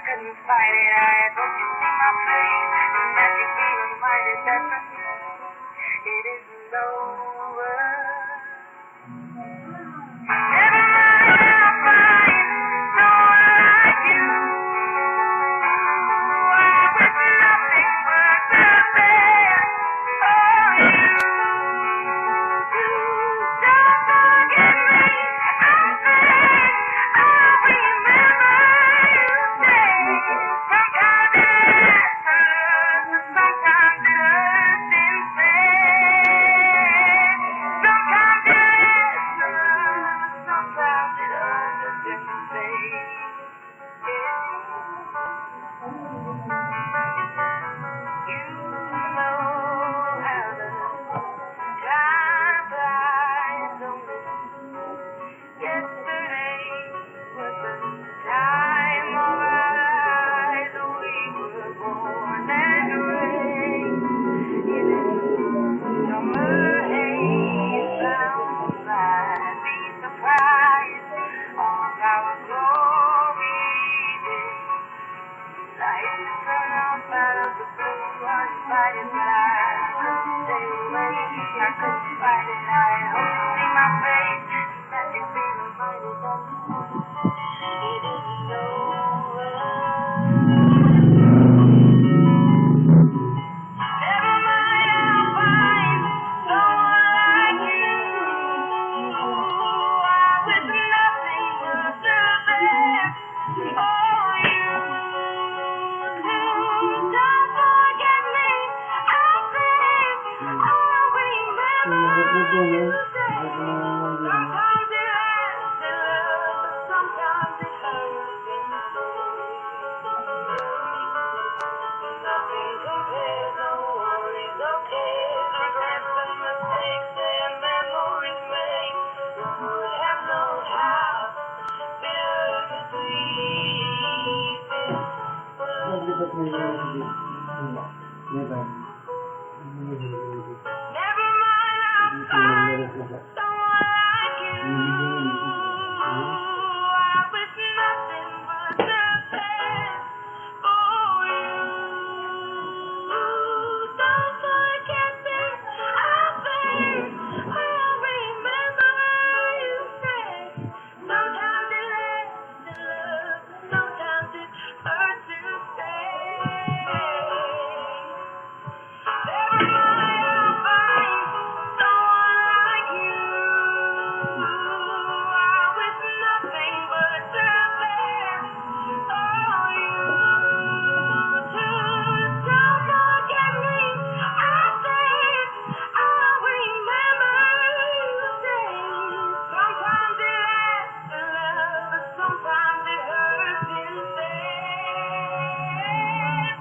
couldn't fight it. I hope you see my face and that you be reminded that for me it isn't over. Never mind, I'll find someone like you. I wish nothing but the best for you. Don't forget me. I think I'll remember you say sometimes it lasts forever, sometimes it hurts instead. Sometimes it lasts forever, sometimes it hurts instead. You know how the time flies on me. Yesterday was the time of our lives. We were born and raised in a summer haze. Bound by the surprise of our glory days. Lights turn off out of the blue, uninvited, but I couldn't stay away. I couldn't fight it. I hope you see my face and that you be reminded that it isn't over. Never mind, I'll find someone like you. I wish nothing but the best for you. Don't forget me. I think I'll remember you say sometimes it lasts in love, but sometimes it hurts instead. Nothing compares, no one is okay. Regrets and mistakes and memories made. Who would have known how bittersweet this was? Never mind, I'll find someone like you. I wish nothing but the best for you. Don't forget me. I think I'll remember you say sometimes it lasts in love, sometimes it hurts instead. Never mind, I'll find someone like you. I wish nothing but the best for you. Don't forget me. I think I'll remember you say sometimes it lasts in love, but sometimes it hurts instead.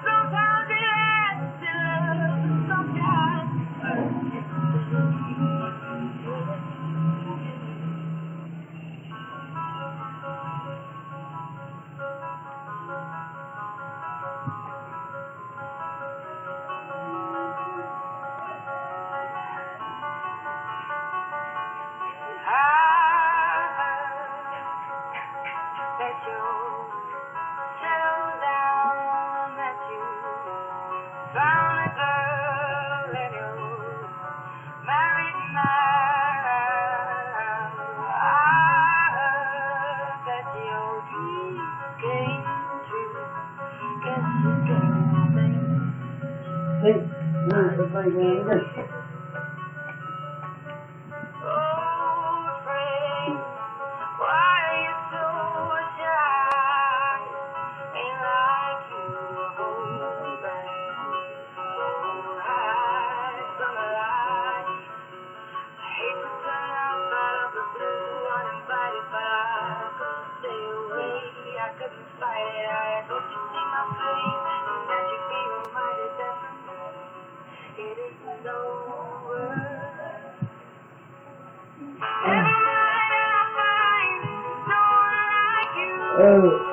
Sometimes it lasts in love, but sometimes it hurts I heard that you settled down, that you found a girl and you married now. I heard that your dreams came true. Guess you get the same. Old friend, why are you so shy? Ain't like you hold back. Oh, high summer light. I hate to turn up out of the blue, uninvited, but I couldn't stay away. I couldn't fight it. I hope you see my face and that you be reminded that for me it isn't over. Never mind, I'll find someone like you.